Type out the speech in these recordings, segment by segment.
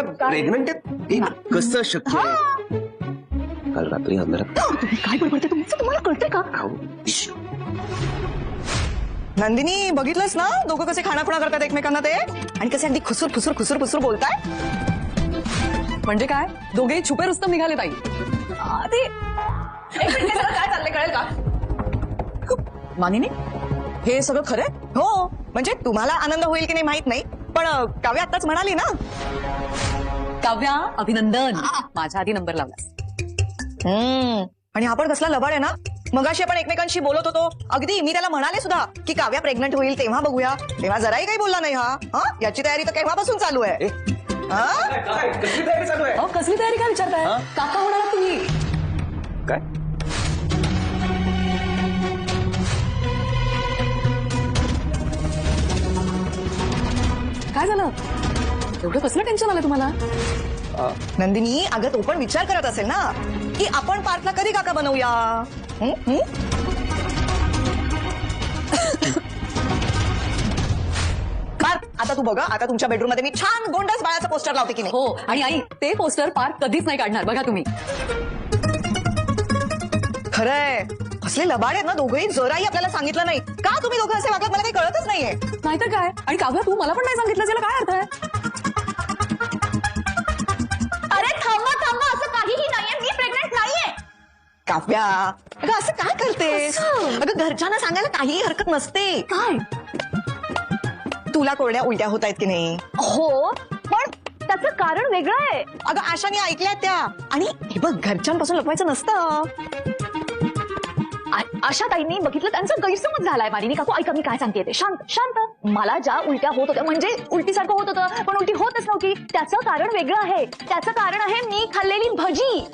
Kavya pregnant आहे? कसं शक्य आहे? काल रात्री अंधारात काय बडबडते तुमचं, तुम्हाला कळतंय का? नंदिनी बघितलंस ना दोघं कसे खाणाखुणा करतात एकमेकांना ते, आणि कसे अगदी खुसूर खुसूर खुसूर खुसूर बोलताय. म्हणजे काय, दोघेही छुपे रुस्तम निघाले ताई. ते काय चाललंय कळेल का? मानिनी हे सगळं खरंय? हो, म्हणजे तुम्हाला आनंद होईल की नाही माहित नाही, पण काव्या आताच म्हणाली ना. काव्या अभिनंदन, माझ्या आधी नंबर लावला. आणि आपण कसला लबाड आहे ना. मगाशी आपण एकमेकांशी बोलत होतो, अगदी मी त्याला म्हणाले सुद्धा की काव्या प्रेग्नंट होईल तेव्हा बघूया, तेव्हा जराही काही बोलला नाही. हा याची तयारी तर केव्हापासून चालू आहे. कसली तयारी चालू आहे? कसली तयारी काय विचारताय? काका होणार तुम्ही? काय काय झालं, एवढं कसलं टेन्शन आलं तुम्हाला? नंदिनी अगं तो पण विचार करत असेल ना की आपण पार्थला कधी काका बनवूया. पार्थ आता तू बघा, आता तुमच्या बेडरूम मध्ये मी छान गोंडस बाळाचं पोस्टर लावते की नाही. हो, आणि आई ते पोस्टर पार्थ कधीच नाही काढणार बघा तुम्ही. खरंय, कसले लबाड आहेत ना दोघंही, जराही आपल्याला सांगितलं नाही. का तुम्ही दोघं असे वागत मला काही कळतच नाहीये. नाहीतर काय, आणि काव्या तू मला पण नाही सांगितलं, त्याला काय अर्थ आहे? अरे थांबा थांबा, असं काहीही नाहीये, मी प्रेग्नेंट नाहीये. काव्या अगं असं काय करतेस? अगं घरच्यांना सांगायला काहीही हरकत नसते. काय तुला कोरड्या उलट्या होत आहेत की नाही? हो, पण त्याचं कारण वेगळं आहे. अगं आशाने ऐकल्या त्या, आणि हे बघ घरच्यांपासून लपवायचं नसतं. आशा ताईंनी बघितलं, त्यांचा गैरसमज झालाय. मारिनी काकू ऐका, मी काय सांगते ते, शांत शांत. मला ज्या उलट्या होत होत्या, म्हणजे उलटीसारखं होत होतं पण उलटी होतच नव्हती, त्याचं कारण वेगळं आहे. त्याचं कारण आहे मी खाल्लेली भजी.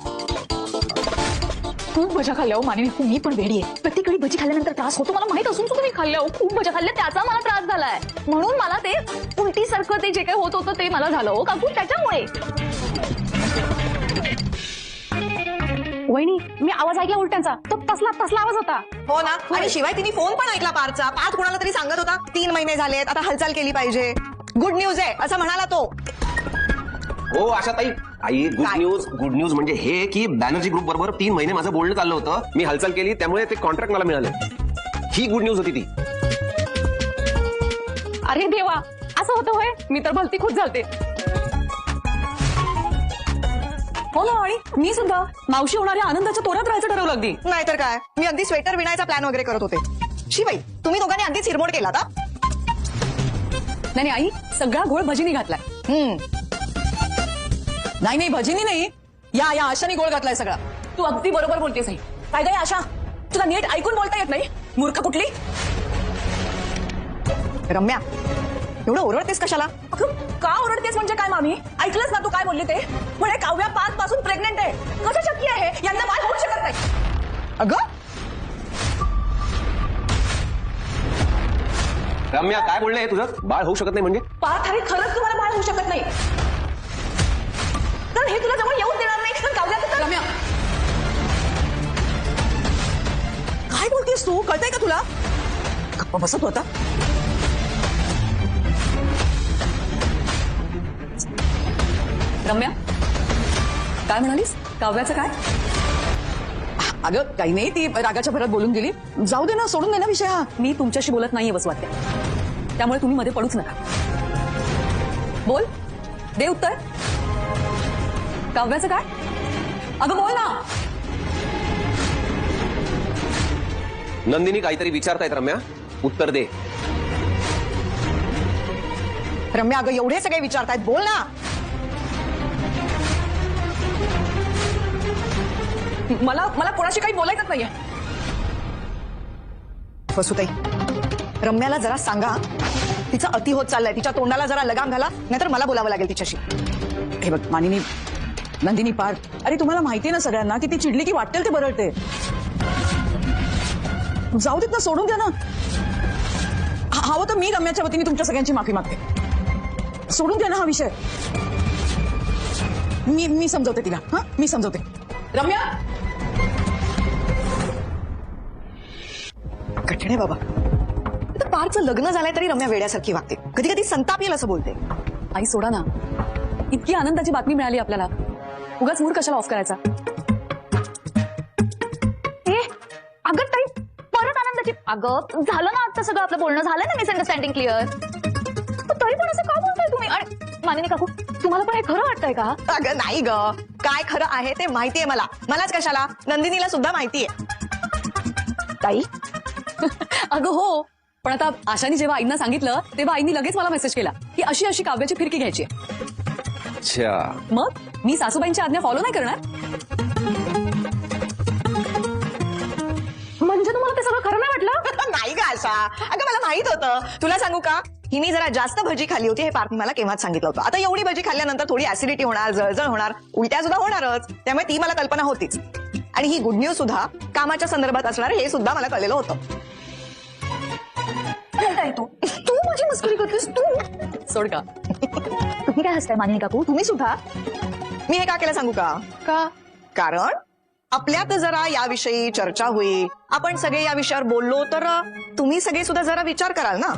खूप भज्या खाल्ल्या हो मानिनी, मी पण वेडी आहे. प्रत्येक वेळी भजी खाल्ल्यानंतर त्रास होतो, मला माहित असून तुम्ही खाल्ल्या हो, खूप भज्या खाल्ल्या, त्याचा मला त्रास झालाय. म्हणून मला ते उलटीसारखं ते जे काही होत होतं ते मला झालं हो काकू, त्याच्यामुळे. वहिनी मी आवाज ऐकला उलट्यांचा, तो तसला आवाज होता. हो ना, आणि शिवाय तिने फोन पण ऐकला पार्थचा. पार्थ कोणाला तरी सांगत होता 3 महिने झालेत, आता हालचाल केली पाहिजे, गुड न्यूज आहे असं म्हणाला तो. हो आशाताई, आई गुड न्यूज म्हणजे हे की बॅनर्जी ग्रुप बरोबर 3 महिने माझं बोलणं चाललं होतं, मी हालचाल केली त्यामुळे ते कॉन्ट्रॅक्ट मला मिळाले. ही गुड न्यूज होती ती. अरे देवा, असं होतं होय, मी तर भलती खुश झालते. हो ना, आणि मी सुद्धा मावशी होणाऱ्या आनंदाच्या तोरात राहायचं ठरवलं अगदी. नाहीतर काय, मी अगदी स्वेटर विणायचा प्लॅन वगैरे करत होते. शिवाई तुम्ही दोघांनी अगदीच हिरमोड केला का? नाही आई, सगळा घोळ भजीनी घातलाय. नाही भजीनी नाही, या आशाने गोळ घातलाय सगळा. तू अगदी बरोबर बोलतेस आई. काय काय आशा, तुला नीट ऐकून बोलता येत नाही, मूर्ख कुठली. रम्या एवढं ओरडतेस कशाला? का ओरडतेस म्हणजे काय मामी? ऐकलंस ना तू काय बोलली ते? म्हणे काव्या 5 पासून प्रेग्नेंट आहे. कसं शक्य आहे? यांना बाळ होऊ शकत नाही. अगं रम्या काय बोलणं आहे तुझं? बाळ होऊ शकत नाही म्हणजे? पार्थ, अरे खरंच तुम्हाला बाळ होऊ शकत नाही, तर हे तुला जवळ येऊन देणार नाही. तर काव्याचं रम्या काय बोलतेस तू? कळतंय का तुला? गप्पा बसत होता. रम्या काय म्हणालीस? काव्याचं काय? अगं काही नाही, ती रागाच्या भरात बोलून गेली. जाऊ दे ना, सोडून दे ना विषय हा. मी तुमच्याशी बोलत नाहीये वसवात्या, त्यामुळे तुम्ही मध्ये पडूच नका. बोल, दे उत्तर. काव्याचं काय? अगं बोल ना. नंदिनी काहीतरी विचारतायत रम्या, उत्तर दे. रम्या अगं एवढे सगळे विचारतायत, बोल ना. मला कोणाशी काही बोलायचंच नाहीये. वसुताई रम्याला जरा सांगा, तिचा अति होत चाललाय, तिच्या तोंडाला जरा लगाम घाला, नाहीतर मला बोलावं लागेल तिच्याशी. हे बघ मानिनी, नंदिनी, पार्थ, अरे तुम्हाला माहिती ना सगळ्यांना की ती चिडली की वाटेल ते बरळते. जाऊ देत ना, सोडून द्या ना. हवं तर मी रम्याच्या वतीने तुमच्या सगळ्यांची माफी मागते. सोडून द्या ना हा विषय. मी समजवते तिला. हा, मी समजवते. रम्या कठीण आहे बाबा. पार्थचं लग्न झालंय तरी रम्या वेड्यासारखी वागते, कधी कधी संताप येईल असं बोलते. आई सोडा ना, इतकी आनंदाची बातमी मिळाली आपल्याला, उगाच मूड कशाला ऑफ करायचा. अगं ताई परत आनंदाची. अगं झालं ना आता सगळं आपलं बोलणं झालं ना, मिसअंडरस्टँडिंग क्लिअर. तरी पण असं का बोलताय तुम्ही? आणि मानिनी काकू तुम्हाला पण हे खरं वाटतंय का? अगं नाही ग, काय खरं आहे ते माहितीये मलाच कशाला, नंदिनीला सुद्धा माहितीये. ताई अगं हो, पण आता आशानी जेव्हा आईंना सांगितलं तेव्हा आईनी लगेच मला मेसेज केला की अशी अशी काव्याची फिरकी घ्यायची. अच्छा, मग मी सासूबाईंची आज्ञा फॉलो नाही करणार? म्हणजे तुम्हाला ते सगळं खरं नाही वाटलं? नाही ग आशा, अगं मला माहित होतं. तुला सांगू का, हिने जरा जास्त भजी खाल्ली होती हे पार्थी मला केव्हाच सांगितलं होतं. आता एवढी भजी खाल्ल्यानंतर थोडी ऍसिडिटी होणार, जळजळ होणार, उलट्या सुद्धा होणारच. त्यामुळे ती मला कल्पना होतीच. आणि ही गुड न्यूज सुद्धा कामाच्या संदर्भात असणार हे सुद्धा मला कळलेलं होतं. तू माझी मस्करी करतेस तू? सोड का. तुम्ही काय हसताय मानिनी काकू? तुम्ही सुद्धा. मी हे का केलं सांगू का? कारण आपल्यात जरा याविषयी चर्चा होईल, आपण सगळे या विषयावर बोललो तर तुम्ही सगळे सुद्धा जरा विचार कराल ना.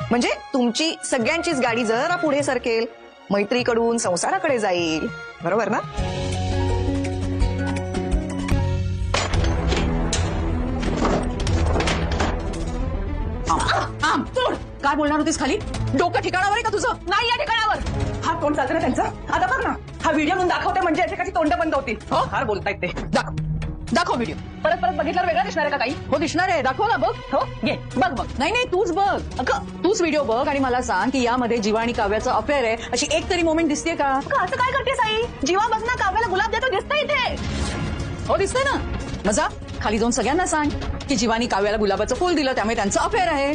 म्हणजे तुमची सगळ्यांचीच गाडी जरा पुढे सरकेल, मैत्रीकडून संसाराकडे जाईल. बरोबर ना? काय बोलणार होतीस खाली? डोकं ठिकाणावर आहे का तुझं? नाही या ठिकाणावर. हा तोंड चालतं ना त्यांचं. आता बघ ना, हा व्हिडिओ म्हणून दाखवते म्हणजे एकेकाची तोंड बंद होती. हो फार बोलतायत ते. दाखव व्हिडिओ. परत परत बघितल्यावर वेगळा दिसणार आहे का काही? हो दिसणार आहे, दाखव ना. बघ. हो घे बघ. नाही तूच बघ. अगं तूच व्हिडिओ बघ आणि मला सांग की यामध्ये जीवा आणि काव्याचं अफेअर आहे अशी एक तरी मोमेंट दिसते का? असं काय करतेस आई? जीवा बघ ना, काव्याला गुलाब देतो दिसतंय इथे. हो दिसतंय ना. मजा खाली जाऊन सगळ्यांना सांग की जीवानी काव्याला गुलाबाचं फुल दिलं त्यामुळे त्यांचं अफेअर आहे.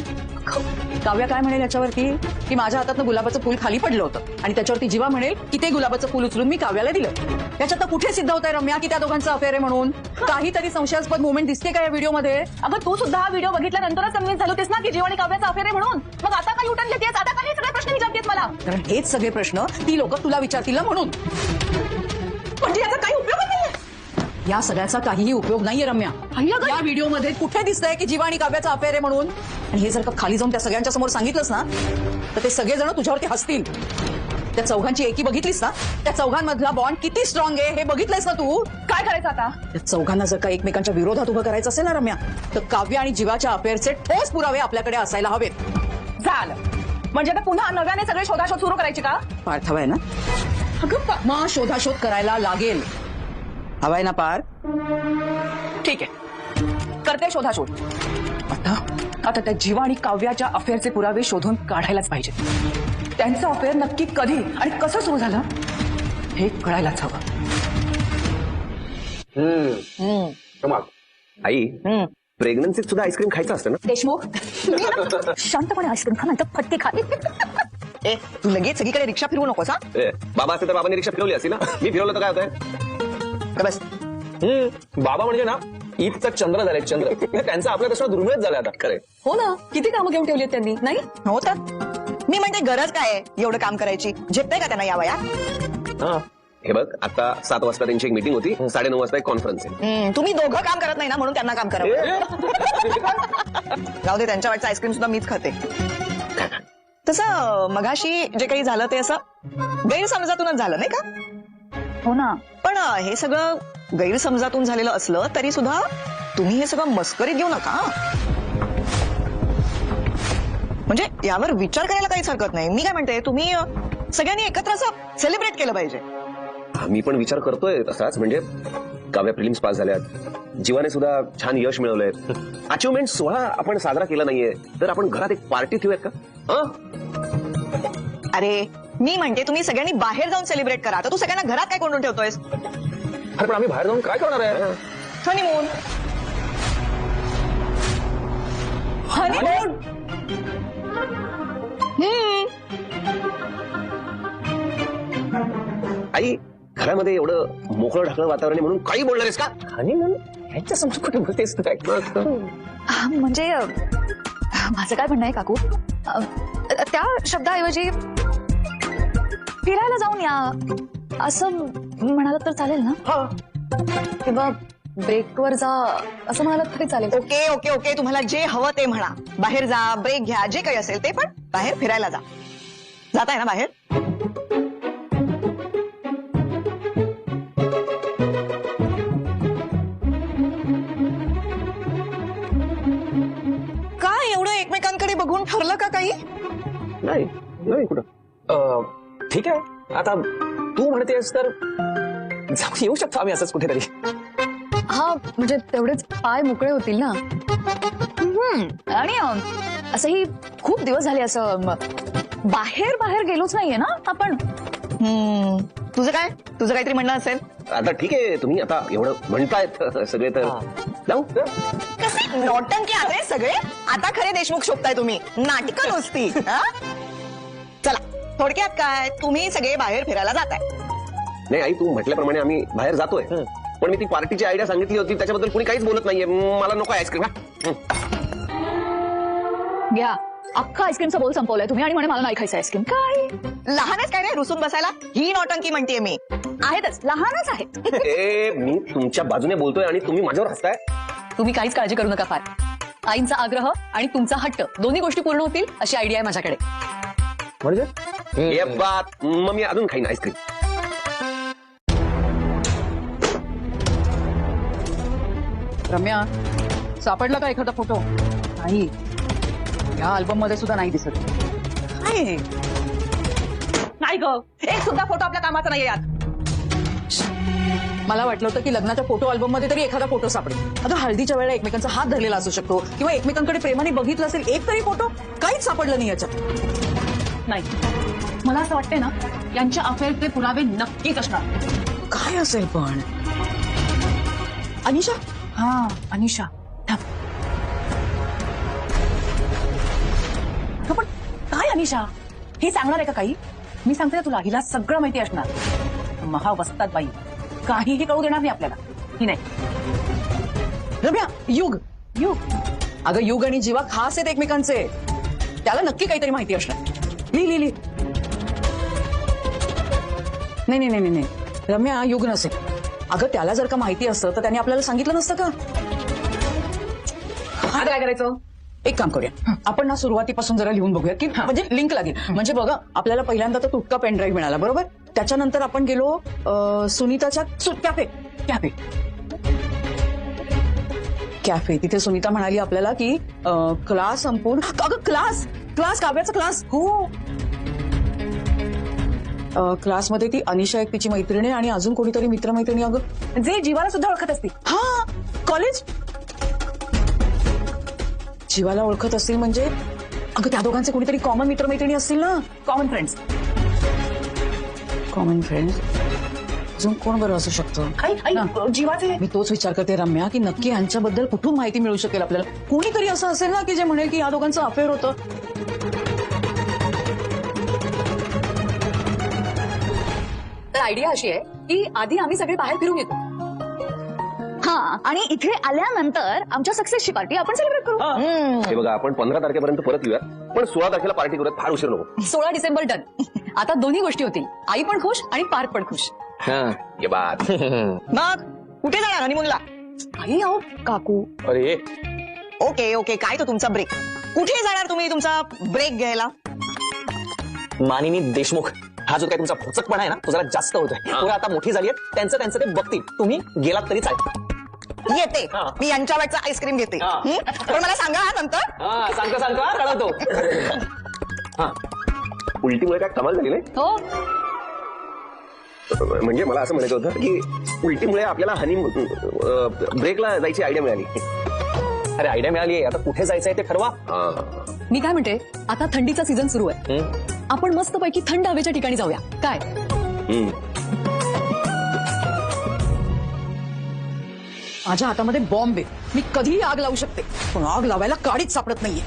काव्या काय म्हणेल याच्यावरती की माझ्या हातातनं गुलाबाचं फुल खाली पडलं होतं आणि त्याच्यावरती जीवा म्हणेल की ते गुलाबाचं फुल उचलून मी काव्याला दिलं. त्याच्यात कुठे सिद्ध होत आहे रम्या की त्या दोघांचं अफेअर आहे म्हणून? काहीतरी संशयास्पद मोमेंट दिसते का या व्हिडिओमध्ये? अगं तू सुद्धा हा व्हिडिओ बघितल्यानंतरच कन्व्हिन्स झाली होतीस ना की जीवा आणि काव्याचा अफेअर आहे म्हणून. मग आता काय युटर्न घेतेस? आता काय सगळे प्रश्न विचारतेस मला? कारण हेच सगळे प्रश्न ती लोक तुला विचारतील ना म्हणून. म्हणजे याचा काही उपयोग नाही. या सगळ्याचा काहीही उपयोग नाहीये रम्या. या व्हिडिओमध्ये कुठे दिसतंय की जीवा आणि काव्याचा अफेअर आहे म्हणून? आणि हे जर का खाली जाऊन त्या सगळ्यांच्या समोर सांगितलंस ना तर ते सगळेजण तुझ्यावरती हसतील. त्या चौघांची एकी बघितलीस ना? त्या चौघांमधला बॉन्ड किती स्ट्रॉंग आहे हे बघितलंयस ना तू? काय करायचं आता? त्या चौघांना जर का एकमेकांच्या विरोधात उभं करायचं असेल ना रम्या, तर काव्य आणि जीवाच्या अफेअरचे ठोस पुरावे आपल्याकडे असायला हवेत. झालं म्हणजे आता पुन्हा नव्याने सगळे शोधाशोध सुरू करायची का? पार्थ हवाय ना? अगं मग शोधाशोध करायला लागेल. हवाय ना पार? ठीक आहे, करते शोधाशोध. आता त्या जीवा आणि काव्याच्या अफेअरचे पुरावे शोधून काढायलाच पाहिजे. त्यांचं अफेअर नक्की कधी आणि कसं सुरू झालं हे कळायलाच हवं. आई प्रेग्नन्सीत सुद्धा आईस्क्रीम खायचं असतं ना? देशमुख शांतपणे आईस्क्रीम खा नाही तर फटके खा. ए तू लगेच सगळीकडे रिक्षा फिरवू नकोस हा. बाबा असते तर बाबांनी रिक्षा फिरवली असती ना. मी फिरवलं तर काय होतंय? बस. बाबा म्हणजे ना ईदचा चंद्र झाले, चंद्र. त्यांचा आपल्या तसं दुर्मिळच झालं आता. खरं हो ना, किती कामं घेऊन ठेवली आहेत त्यांनी नाही? हो तर मी म्हणते गरज काय आहे एवढं काम करायची? झेपतंय का त्यांना या वयात? हे बघ, आता 7 वाजता त्यांची एक मीटिंग होती, 9:30 वाजता एक कॉन्फरन्स आहे. तुम्ही दोघं काम करत नाही ना म्हणून त्यांना काम करावं. जाऊ दे, त्यांच्या वाटचं आईस्क्रीम सुद्धा मीच खाते. तसं मगाशी जे काही झालं ते असं गैरसमजातूनच झालं नाही का? हो ना. पण हे सगळं गैरसमजातून झालेलं असलं तरी सुद्धा तुम्ही हे सगळं मस्करीत घेऊ नका. म्हणजे यावर विचार करायला काहीच हरकत नाही. मी काय म्हणते, तुम्ही सगळ्यांनी एकत्र असं सेलिब्रेट केलं पाहिजे. मी पण विचार करतोय तसाच. म्हणजे काव्या प्रिलिम्स पास झाल्यात, जीवाने सुद्धा छान यश मिळवलंय, अचिव्हमेंट सोहळा आपण साजरा केला नाहीये, तर आपण घरात एक पार्टी ठेवूयात का? अरे मी म्हणते तुम्ही सगळ्यांनी बाहेर जाऊन सेलिब्रेट करा. तर तू सगळ्यांना घरात काय कोंडून ठेवतोयस? अरे पण आम्ही बाहेर जाऊन काय करणार आहे? हनीमून. हनीमून? आई घरामध्ये एवढं मोकळं ढाकळं वातावरण आहे म्हणून काही बोलणार आहेस का? आणि म्हणून ह्याच्या समोर कुठे बोलतेस तू? काय म्हणजे माझं काय म्हणणं आहे काकू, त्या शब्दाऐवजी फिरायला जाऊन या असं म्हणाल तर चालेल ना? किंवा ब्रेकवर जा असं म्हणाल तरी चालेल. ओके ओके ओके, तुम्हाला जे हवं ते म्हणा. बाहेर जा, ब्रेक घ्या, जे काही असेल ते, पण बाहेर फिरायला जा. जाताय ना बाहेर? काय एवढं एकमेकांकडे बघून ठरलं का काही? नाही नाही कुठं. ठीक आहे, आता तू म्हणतेस तर जाऊन येऊ शकतो आम्ही असंच कुठेतरी. हा म्हणजे तेवढेच पाय मोकळे होतील ना. आणि असंही खूप दिवस झाले असं बाहेर बाहेर गेलोच नाहीये ना आपण. तुझं काय? तुझं काहीतरी म्हणणं असेल? आता ठीक आहे, तुम्ही आता एवढं म्हणतायत सगळे तर जाऊ. कसे नौटंकी आहे सगळे. आता खरे देशमुख शोधताय तुम्ही, नाटकं नुसती. हा? चला थोडक्यात काय, तुम्ही सगळे बाहेर फिरायला जाताय. नाही आई, तू म्हटल्याप्रमाणे आम्ही बाहेर जातोय, पण मी ती पार्टीची आयडिया सांगितली होती त्याच्याबद्दल कोणी काहीच बोलत नाहीये. मला नको आईस्क्रीम. घ्या, अख्खा आईस्क्रीमचा बोल संपवलाय तुम्ही आणि म्हणे मला नाही खायचं आईस्क्रीम. काय लहानच काय रे रुसून बसायला? ही नौटंकी म्हणतेय मी. आहेतच, लहानच आहेत. मी तुमच्या बाजूने बोलतोय आणि तुम्ही माझ्यावर हसताय. तुम्ही काहीच काळजी करू नका फार. आईंचा आग्रह आणि तुमचा हट्ट दोन्ही गोष्टी पूर्ण होतील अशी आयडिया आहे माझ्याकडे. म्हणजे ये बात, मग मी अजून खाईन आईस्क्रीम. रम्या, सापडला का एखादा फोटो? नाही, या अल्बम मध्ये सुद्धा नाही दिसत. काय? नाही ग, एक सुद्धा फोटो आपल्या कामाचा नाही यात. मला वाटलं होतं की लग्नाच्या फोटो अल्बम मध्ये तरी एखादा फोटो सापडेल. अगं हळदीच्या वेळेला एकमेकांचा हात धरलेला असू शकतो किंवा एकमेकांकडे प्रेमाने बघितलं असेल एक तरी फोटो. काहीच सापडलं नाही याच्यात. नाही, मला असं वाटतंय ना यांच्या अफेअरचे पुरावे नक्कीच असणार. काय असेल पण? अनिशा? हा, अनिशा. अगं, पण काय अनिशा, हे सांगणार आहे का काही? मी सांगते ना तुला, हिला सगळं माहिती असणार. महावस्तात बाई, काहीही कळू देणार नाही आपल्याला. ही नाही. रम्या, युग अगं युग आणि जीवा खास आहेत एकमेकांचे. त्याला नक्की काहीतरी माहिती असणार. लिही. नाही रम्या, युग नसेल. अगं त्याला जर का माहिती असतं तर त्याने आपल्याला सांगितलं नसतं का? आता काय करायचं? एक काम करूया, आपण ना सुरुवातीपासून जरा लिहून बघूया की म्हणजे लिंक लागेल. म्हणजे बघा, आपल्याला पहिल्यांदा तर तुटका पेनड्राईव्ह मिळाला, बरोबर. त्याच्यानंतर आपण गेलो सुनीताच्या कॅफे. तिथे सुनीता म्हणाली आपल्याला की क्लास संपून, अगं क्लास काव्याचा क्लास. हो, क्लासमध्ये ती अनिशा एक तिची मैत्रिणी आणि अजून कोणीतरी मित्रमैत्रिणी, अगं जे जीवाला सुद्धा ओळखत असतील. हा, कॉलेज. जीवाला ओळखत असतील म्हणजे अगं त्या दोघांचे कोणीतरी कॉमन मित्रमैत्रिणी असतील ना. Common friends. अजून कोण बरं असू शकतं? जीवाचे. मी तोच विचार करते रम्या की नक्की यांच्याबद्दल कुठून माहिती मिळू शकेल आपल्याला. कोणीतरी असं असेल ना की जे म्हणेल की या दोघांचं अफेअर होतं. तर आयडिया अशी आहे की आधी आम्ही सगळे बाहेर फिरून येतो. हा, आणि इथे आल्यानंतर आमच्या सक्सेसची पार्टी आपण सेलिब्रेट करू. हे बघा, आपण 15 तारखेपर्यंत परत येऊया, पण 16 तारखेला पार्टी करूयात. फार उशीर नको. 16 डिसेंबर डन. आता दोन्ही गोष्टी होतील, आई पण खुश आणि पार्क पण खुश. ये बात. मग कुठे जाणार हनीमूनला? आई अहो काकू. अरे ओके, काय तो तुमचा ब्रेक? कुठे जाणार तुम्ही तुमचा ब्रेक घ्यायला? मानिनी देशमुख, हा जो काही तुमचा भोचकपणा आहे ना, तो जरा जास्त होतोय. पोरं आता मोठी झाली आहेत, त्यांचं ते बघतील. तुम्ही गेलात तरी चालेल. येते हा. मी यांच्यावरचा आईस्क्रीम घेते. हा. पण मला सांगा हा नंतर. सांगतो कळवतो. उलटीमुळे काय कमाल झाली नाही? हो, म्हणजे मला असं म्हणायचं होतं की उलटीमुळे आपल्याला ब्रेकला जायची आयडिया मिळाली. अरे आयडिया मिळाली आहे, आता कुठे जायचंय ते ठरवा. मी काय म्हणते, आता थंडीचा सीझन सुरू आहे. आपण मस्तपैकी थंड हवेच्या ठिकाणी जाऊया काय? माझ्या हातामध्ये बॉम्ब आहे. मी कधीही आग लावू शकते, पण आग लावायला काडीच सापडत नाहीये.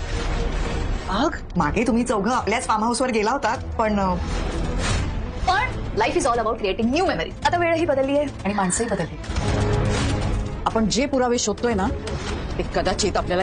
आग? मागे तुम्ही चौघं आपल्याच फार्म हाऊसवर गेला होतात, पण life is all about creating new memory. आता वेळही बदलली आहे आणि माणसंही बदलली. आपण जे पुरावे शोधतोय ना ते कदाचित आपल्याला